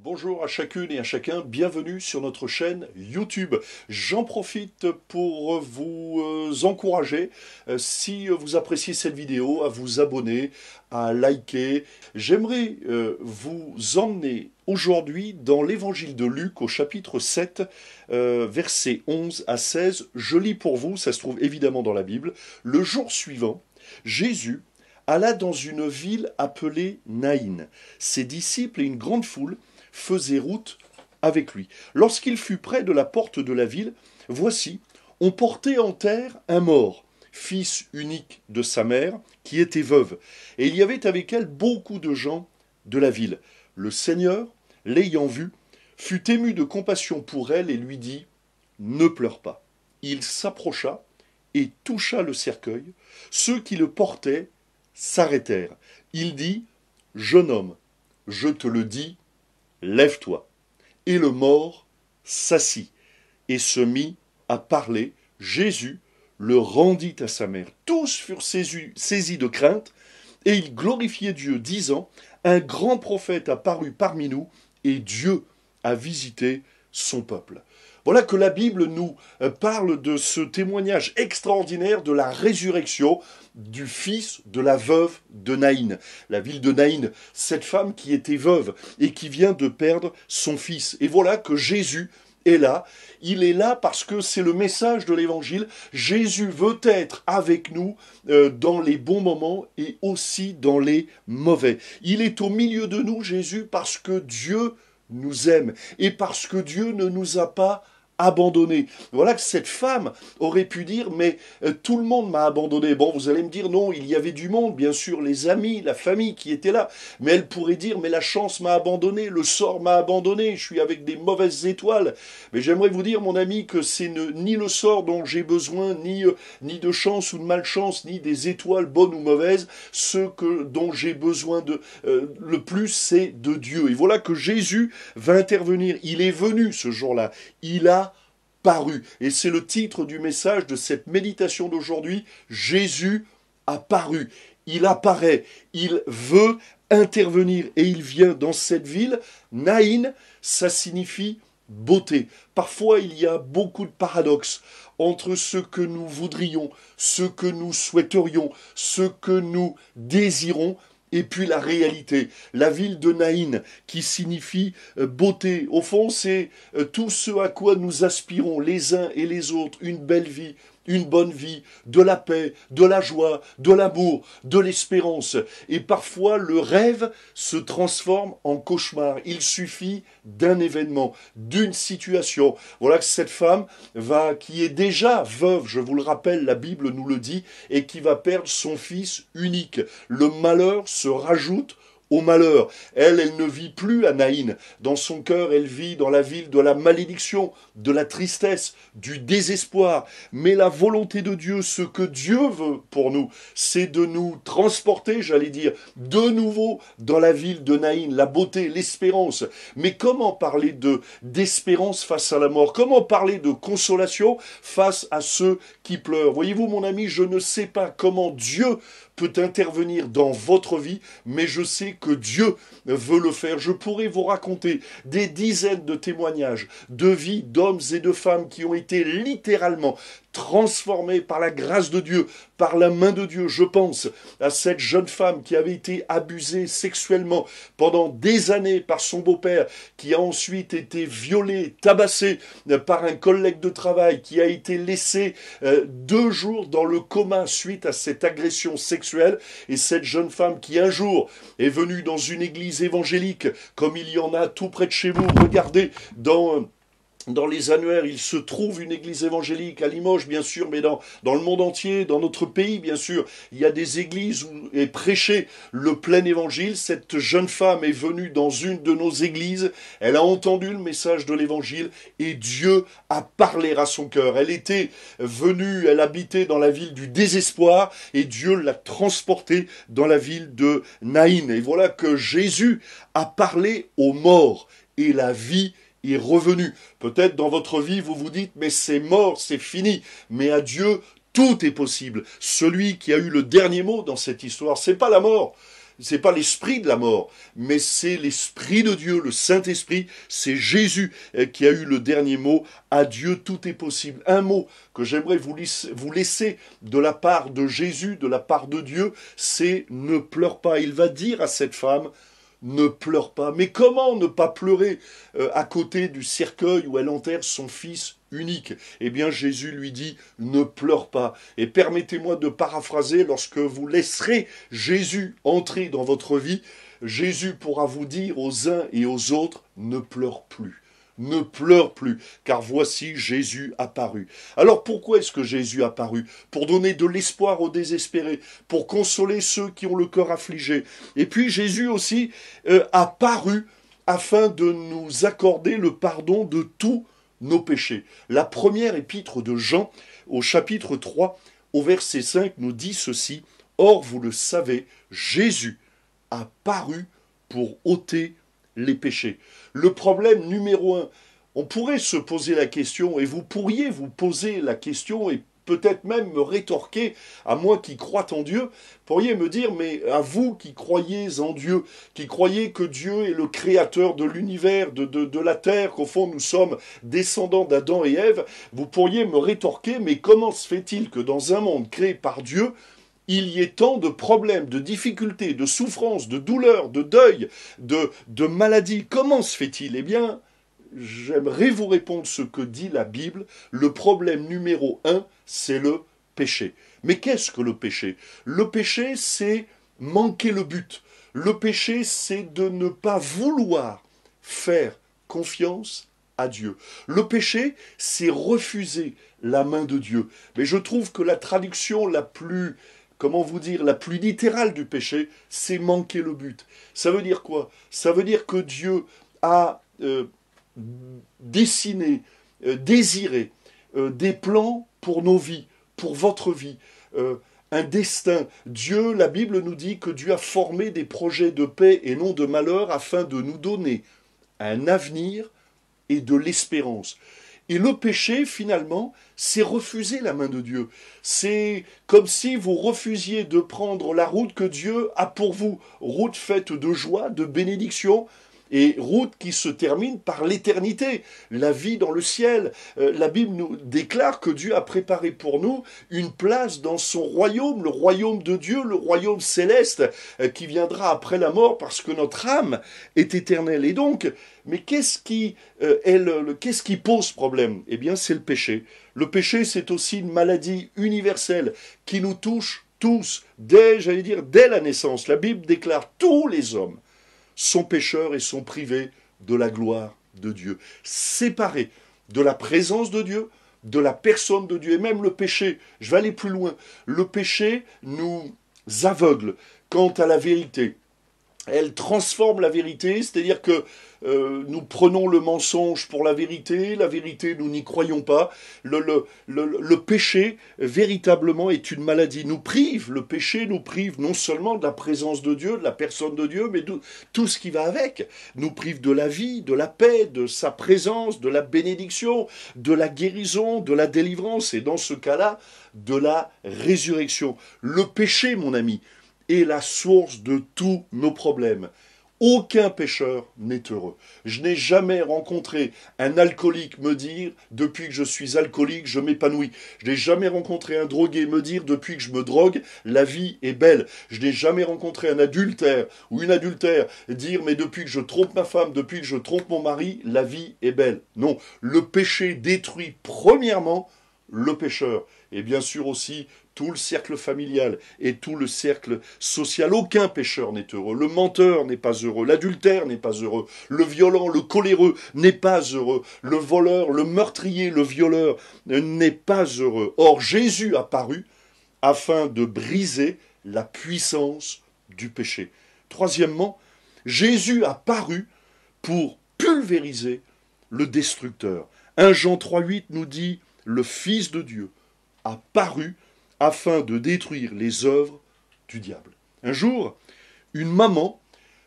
Bonjour à chacune et à chacun, bienvenue sur notre chaîne YouTube. J'en profite pour vous encourager, si vous appréciez cette vidéo, à vous abonner, à liker. J'aimerais vous emmener aujourd'hui dans l'évangile de Luc au chapitre 7, versets 11 à 16. Je lis pour vous, ça se trouve évidemment dans la Bible. Le jour suivant, Jésus alla dans une ville appelée Naïn. Ses disciples et une grande foule faisaient route avec lui. Lorsqu'il fut près de la porte de la ville, voici, on portait en terre un mort, fils unique de sa mère, qui était veuve. Et il y avait avec elle beaucoup de gens de la ville. Le Seigneur, l'ayant vue, fut ému de compassion pour elle et lui dit « Ne pleure pas ». Il s'approcha et toucha le cercueil. Ceux qui le portaient s'arrêtèrent. Il dit « Jeune homme, je te le dis, lève-toi. » Et le mort s'assit et se mit a parlé, Jésus le rendit à sa mère. Tous furent saisis de crainte, et ils glorifiaient Dieu, disant, un grand prophète a paru parmi nous, et Dieu a visité son peuple. Voilà que la Bible nous parle de ce témoignage extraordinaire de la résurrection du fils de la veuve de Naïn. La ville de Naïn, cette femme qui était veuve et qui vient de perdre son fils. Et voilà que Jésus est là. Il est là parce que c'est le message de l'évangile. Jésus veut être avec nous dans les bons moments et aussi dans les mauvais. Il est au milieu de nous, Jésus, parce que Dieu nous aime et parce que Dieu ne nous a pas abandonné. Voilà que cette femme aurait pu dire, mais tout le monde m'a abandonné. Bon, vous allez me dire, non, il y avait du monde, bien sûr, les amis, la famille qui étaient là. Mais elle pourrait dire, mais la chance m'a abandonné, le sort m'a abandonné, je suis avec des mauvaises étoiles. Mais j'aimerais vous dire, mon ami, que c'est ni le sort dont j'ai besoin, ni de chance ou de malchance, ni des étoiles bonnes ou mauvaises. Dont j'ai besoin le plus, c'est de Dieu. Et voilà que Jésus va intervenir. Il est venu ce jour-là. Il a paru. Et c'est le titre du message de cette méditation d'aujourd'hui. Jésus a paru. Il apparaît. Il veut intervenir. Et il vient dans cette ville. Naïn, ça signifie beauté. Parfois, il y a beaucoup de paradoxes entre ce que nous voudrions, ce que nous souhaiterions, ce que nous désirons, et puis la réalité, la ville de Naïn, qui signifie beauté. Au fond, c'est tout ce à quoi nous aspirons les uns et les autres, une belle vie, une bonne vie, de la paix, de la joie, de l'amour, de l'espérance. Et parfois, le rêve se transforme en cauchemar. Il suffit d'un événement, d'une situation. Voilà que cette femme qui est déjà veuve, je vous le rappelle, la Bible nous le dit, et qui va perdre son fils unique. Le malheur se rajoute au malheur. Elle ne vit plus à Naïn. Dans son cœur, elle vit dans la ville de la malédiction, de la tristesse, du désespoir. Mais la volonté de Dieu, ce que Dieu veut pour nous, c'est de nous transporter, j'allais dire, de nouveau dans la ville de Naïn, la beauté, l'espérance. Mais comment parler d'espérance face à la mort? Comment parler de consolation face à ceux qui pleurent? Voyez-vous, mon ami, je ne sais pas comment Dieu peut intervenir dans votre vie, mais je sais que Dieu veut le faire. Je pourrais vous raconter des dizaines de témoignages de vies d'hommes et de femmes qui ont été littéralement transformés par la grâce de Dieu, par la main de Dieu. Je pense à cette jeune femme qui avait été abusée sexuellement pendant des années par son beau-père, qui a ensuite été violée, tabassée par un collègue de travail, qui a été laissé 2 jours dans le coma suite à cette agression sexuelle. Et cette jeune femme qui un jour est venue dans une église évangélique, comme il y en a tout près de chez vous, regardez, dans les annuaires, il se trouve une église évangélique à Limoges, bien sûr, mais dans le monde entier, dans notre pays, bien sûr, il y a des églises où est prêché le plein évangile. Cette jeune femme est venue dans une de nos églises, elle a entendu le message de l'évangile et Dieu a parlé à son cœur. Elle était venue, elle habitait dans la ville du désespoir et Dieu l'a transportée dans la ville de Naïn. Et voilà que Jésus a parlé aux morts et la vie est revenu. Peut-être dans votre vie, vous vous dites, mais c'est mort, c'est fini. Mais à Dieu, tout est possible. Celui qui a eu le dernier mot dans cette histoire, c'est pas la mort. C'est pas l'esprit de la mort, mais c'est l'esprit de Dieu, le Saint-Esprit. C'est Jésus qui a eu le dernier mot. À Dieu, tout est possible. Un mot que j'aimerais vous laisser de la part de Jésus, de la part de Dieu, c'est ne pleure pas. Il va dire à cette femme, ne pleure pas. Mais comment ne pas pleurer à côté du cercueil où elle enterre son fils unique? Eh bien, Jésus lui dit, ne pleure pas. Et permettez-moi de paraphraser, lorsque vous laisserez Jésus entrer dans votre vie, Jésus pourra vous dire aux uns et aux autres, ne pleure plus. Ne pleure plus, car voici Jésus apparu. Alors pourquoi est-ce que Jésus apparu? Pour donner de l'espoir aux désespérés, pour consoler ceux qui ont le cœur affligé. Et puis Jésus aussi apparu afin de nous accorder le pardon de tous nos péchés. La première épître de Jean, au chapitre 3, au verset 5, nous dit ceci, « Or, vous le savez, Jésus a paru pour ôter les péchés. » Le problème numéro 1 on pourrait se poser la question, et vous pourriez vous poser la question, et peut-être même me rétorquer, à moi qui crois en Dieu, pourriez me dire, mais à vous qui croyez en Dieu, qui croyez que Dieu est le créateur de l'univers, de la terre, qu'au fond nous sommes descendants d'Adam et Ève, vous pourriez me rétorquer, mais comment se fait-il que dans un monde créé par Dieu, il y ait tant de problèmes, de difficultés, de souffrances, de douleurs, de deuil, de maladies? Comment se fait-il? Eh bien, j'aimerais vous répondre ce que dit la Bible. Le problème numéro un, c'est le péché. Mais qu'est-ce que le péché? Le péché, c'est manquer le but. Le péché, c'est de ne pas vouloir faire confiance à Dieu. Le péché, c'est refuser la main de Dieu. Mais je trouve que la traduction la plus, comment vous dire, la plus littérale du péché, c'est manquer le but. Ça veut dire quoi? Ça veut dire que Dieu a dessiner, désirer des plans pour nos vies, pour votre vie, un destin. Dieu, la Bible nous dit que Dieu a formé des projets de paix et non de malheur afin de nous donner un avenir et de l'espérance. Et le péché, finalement, c'est refuser la main de Dieu. C'est comme si vous refusiez de prendre la route que Dieu a pour vous. Route faite de joie, de bénédiction, et route qui se termine par l'éternité, la vie dans le ciel. La Bible nous déclare que Dieu a préparé pour nous une place dans son royaume, le royaume de Dieu, le royaume céleste, qui viendra après la mort parce que notre âme est éternelle. Et donc, mais qu'est-ce qui pose problème? Eh bien, c'est le péché. Le péché, c'est aussi une maladie universelle qui nous touche tous, dès la naissance. La Bible déclare tous les hommes sont pécheurs et sont privés de la gloire de Dieu. Séparés de la présence de Dieu, de la personne de Dieu. Et même le péché, je vais aller plus loin, le péché nous aveugle quant à la vérité. Elle transforme la vérité, c'est-à-dire que nous prenons le mensonge pour la vérité nous n'y croyons pas. Le péché, véritablement, est une maladie. Le péché nous prive non seulement de la présence de Dieu, de la personne de Dieu, mais de tout ce qui va avec. Nous prive de la vie, de la paix, de sa présence, de la bénédiction, de la guérison, de la délivrance, et dans ce cas-là, de la résurrection. Le péché, mon ami, est la source de tous nos problèmes. Aucun pécheur n'est heureux. Je n'ai jamais rencontré un alcoolique me dire « depuis que je suis alcoolique, je m'épanouis ». Je n'ai jamais rencontré un drogué me dire « depuis que je me drogue, la vie est belle ». Je n'ai jamais rencontré un adultère ou une adultère dire « mais depuis que je trompe ma femme, depuis que je trompe mon mari, la vie est belle ». Non, le péché détruit premièrement le pécheur. Et bien sûr aussi tout le cercle familial et tout le cercle social. Aucun pécheur n'est heureux. Le menteur n'est pas heureux. L'adultère n'est pas heureux. Le violent, le coléreux n'est pas heureux. Le voleur, le meurtrier, le violeur n'est pas heureux. Or, Jésus a paru afin de briser la puissance du péché. Troisièmement, Jésus a paru pour pulvériser le destructeur. 1 Jean 3,8 nous dit « Le Fils de Dieu a paru afin de détruire les œuvres du diable. » Un jour, une maman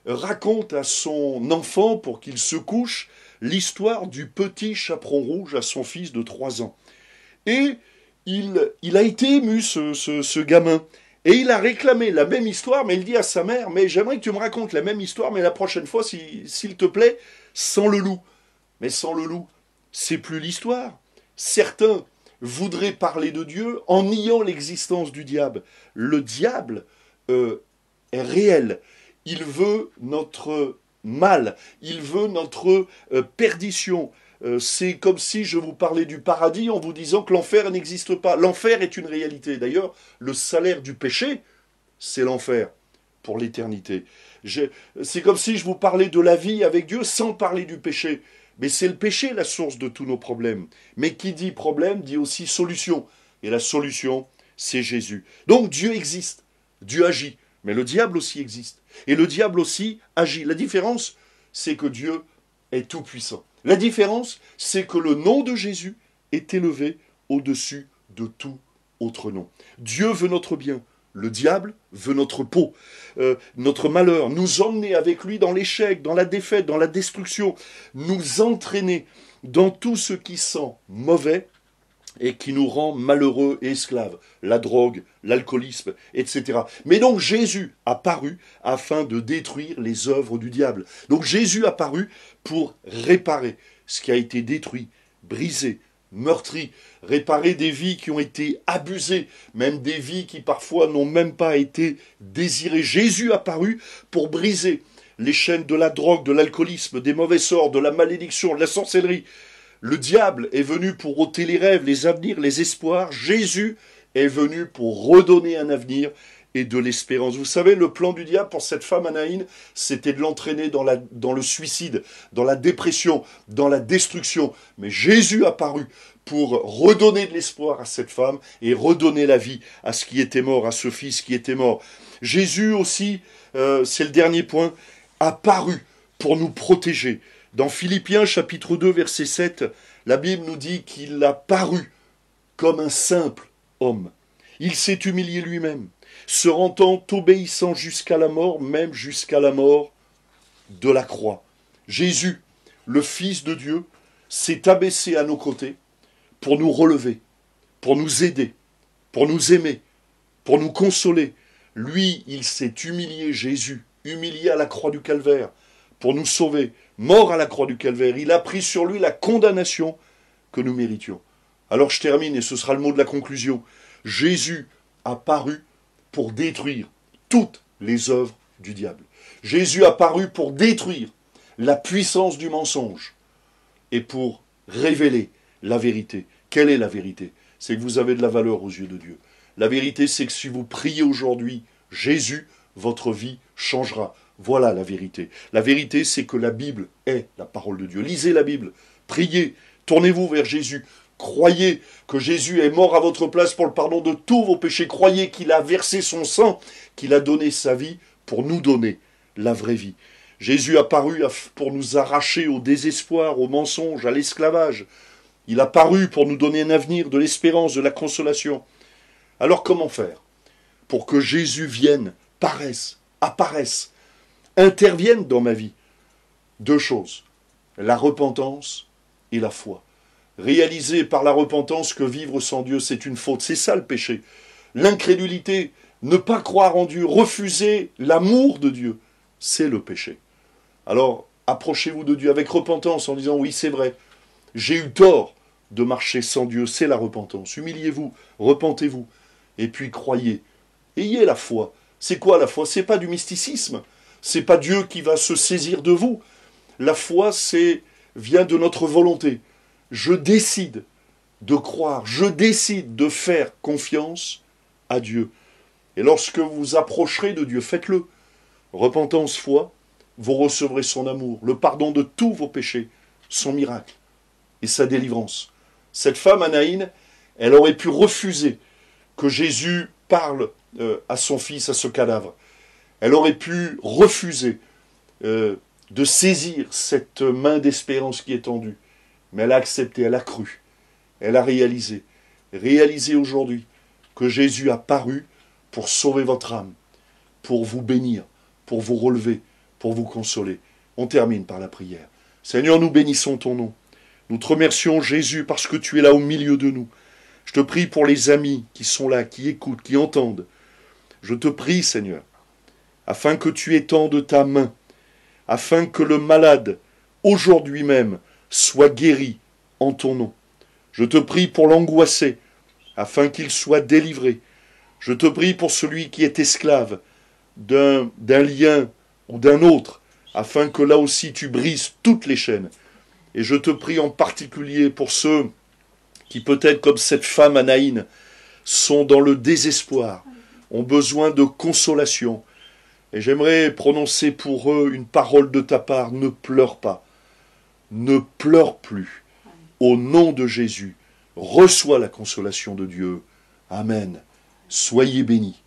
raconte à son enfant, pour qu'il se couche, l'histoire du petit chaperon rouge à son fils de 3 ans. Et il a été ému, ce gamin. Et il a réclamé la même histoire, mais il dit à sa mère « Mais j'aimerais que tu me racontes la même histoire, mais la prochaine fois, s'il te plaît, sans le loup. » Mais sans le loup, c'est plus l'histoire. Certains voudraient parler de Dieu en niant l'existence du diable. Le diable est réel. Il veut notre mal. Il veut notre perdition. C'est comme si je vous parlais du paradis en vous disant que l'enfer n'existe pas. L'enfer est une réalité. D'ailleurs, le salaire du péché, c'est l'enfer pour l'éternité. C'est comme si je vous parlais de la vie avec Dieu sans parler du péché. Mais c'est le péché la source de tous nos problèmes. Mais qui dit problème dit aussi solution. Et la solution, c'est Jésus. Donc Dieu existe, Dieu agit. Mais le diable aussi existe. Et le diable aussi agit. La différence, c'est que Dieu est tout-puissant. La différence, c'est que le nom de Jésus est élevé au-dessus de tout autre nom. Dieu veut notre bien. Le diable veut notre peau, notre malheur, nous emmener avec lui dans l'échec, dans la défaite, dans la destruction, nous entraîner dans tout ce qui sent mauvais et qui nous rend malheureux et esclaves, la drogue, l'alcoolisme, etc. Mais donc Jésus a paru afin de détruire les œuvres du diable. Donc Jésus a paru pour réparer ce qui a été détruit, brisé, meurtri, réparer des vies qui ont été abusées, même des vies qui parfois n'ont même pas été désirées. Jésus a paru pour briser les chaînes de la drogue, de l'alcoolisme, des mauvais sorts, de la malédiction, de la sorcellerie. Le diable est venu pour ôter les rêves, les avenirs, les espoirs. Jésus est venu pour redonner un avenir et de l'espérance. Vous savez, le plan du diable pour cette femme Anaïne, c'était de l'entraîner dans le suicide, dans la dépression, dans la destruction. Mais Jésus a paru pour redonner de l'espoir à cette femme et redonner la vie à ce qui était mort, à ce fils qui était mort. Jésus aussi, c'est le dernier point, a paru pour nous protéger. Dans Philippiens chapitre 2 verset 7, la Bible nous dit qu'il a paru comme un simple homme. Il s'est humilié lui-même, se rendant obéissant jusqu'à la mort, même jusqu'à la mort de la croix. Jésus, le Fils de Dieu, s'est abaissé à nos côtés pour nous relever, pour nous aider, pour nous aimer, pour nous consoler. Lui, il s'est humilié, Jésus, humilié à la croix du Calvaire, pour nous sauver, mort à la croix du Calvaire. Il a pris sur lui la condamnation que nous méritions. Alors je termine, et ce sera le mot de la conclusion. Jésus a paru pour détruire toutes les œuvres du diable. Jésus a paru pour détruire la puissance du mensonge et pour révéler la vérité. Quelle est la vérité? C'est que vous avez de la valeur aux yeux de Dieu. La vérité, c'est que si vous priez aujourd'hui Jésus, votre vie changera. Voilà la vérité. La vérité, c'est que la Bible est la parole de Dieu. Lisez la Bible, priez, tournez-vous vers Jésus. Croyez que Jésus est mort à votre place pour le pardon de tous vos péchés. Croyez qu'il a versé son sang, qu'il a donné sa vie pour nous donner la vraie vie. Jésus a paru pour nous arracher au désespoir, au mensonge, à l'esclavage. Il a paru pour nous donner un avenir, de l'espérance, de la consolation. Alors comment faire pour que Jésus vienne, paraisse, apparaisse, intervienne dans ma vie? Deux choses, la repentance et la foi. Réaliser par la repentance que vivre sans Dieu, c'est une faute. C'est ça le péché. L'incrédulité, ne pas croire en Dieu, refuser l'amour de Dieu, c'est le péché. Alors, approchez-vous de Dieu avec repentance en disant, oui, c'est vrai, j'ai eu tort de marcher sans Dieu, c'est la repentance. Humiliez-vous, repentez-vous, et puis croyez. Ayez la foi. C'est quoi la foi? C'est pas du mysticisme. C'est pas Dieu qui va se saisir de vous. La foi, vient de notre volonté. Je décide de croire, je décide de faire confiance à Dieu. Et lorsque vous approcherez de Dieu, faites-le. Repentance, foi, vous recevrez son amour, le pardon de tous vos péchés, son miracle et sa délivrance. Cette femme, Anaïne, elle aurait pu refuser que Jésus parle à son fils, à ce cadavre. Elle aurait pu refuser de saisir cette main d'espérance qui est tendue. Mais elle a accepté, elle a cru, elle a réalisé. Réalisez aujourd'hui que Jésus a paru pour sauver votre âme, pour vous bénir, pour vous relever, pour vous consoler. On termine par la prière. Seigneur, nous bénissons ton nom. Nous te remercions, Jésus, parce que tu es là au milieu de nous. Je te prie pour les amis qui sont là, qui écoutent, qui entendent. Je te prie, Seigneur, afin que tu étendes ta main, afin que le malade, aujourd'hui même, soit guéri en ton nom. Je te prie pour l'angoissé, afin qu'il soit délivré. Je te prie pour celui qui est esclave d'un lien ou d'un autre, afin que là aussi tu brises toutes les chaînes. Et je te prie en particulier pour ceux qui, peut-être comme cette femme Anaïne, sont dans le désespoir, ont besoin de consolation. Et j'aimerais prononcer pour eux une parole de ta part: ne pleure pas, ne pleure plus. Au nom de Jésus, reçois la consolation de Dieu. Amen. Soyez bénis.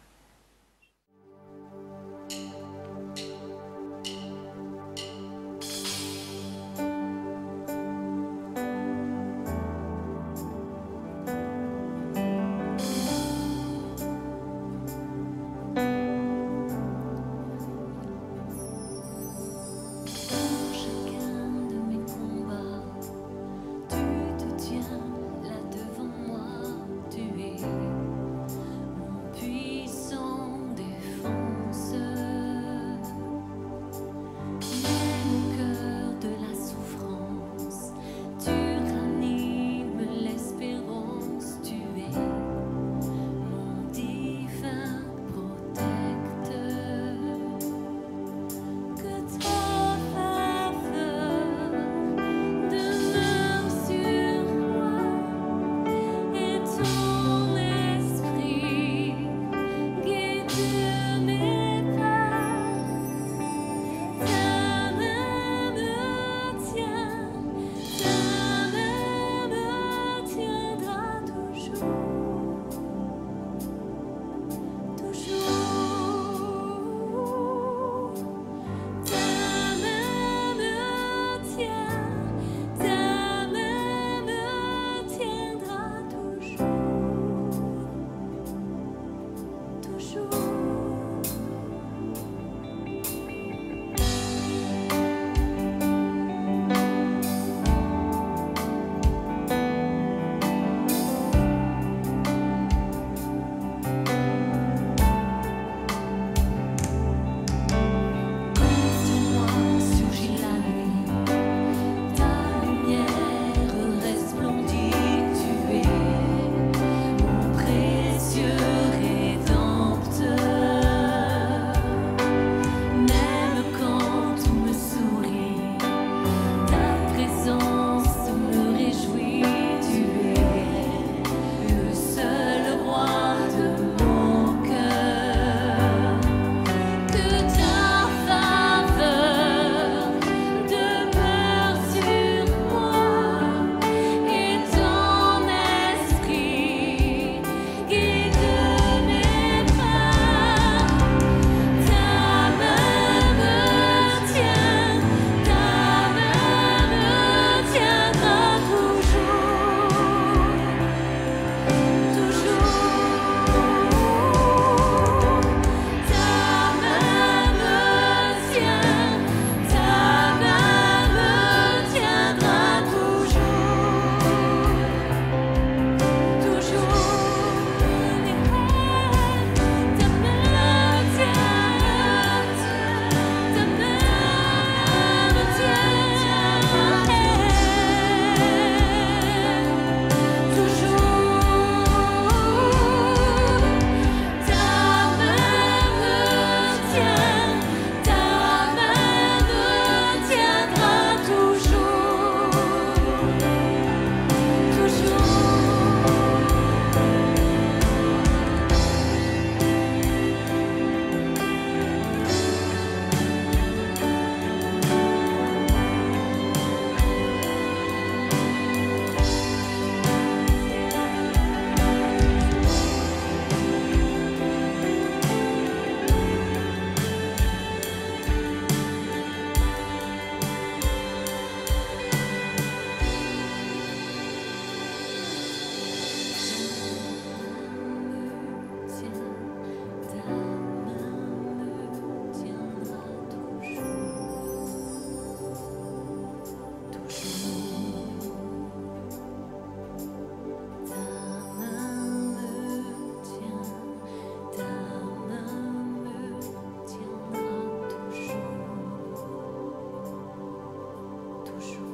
monsieur.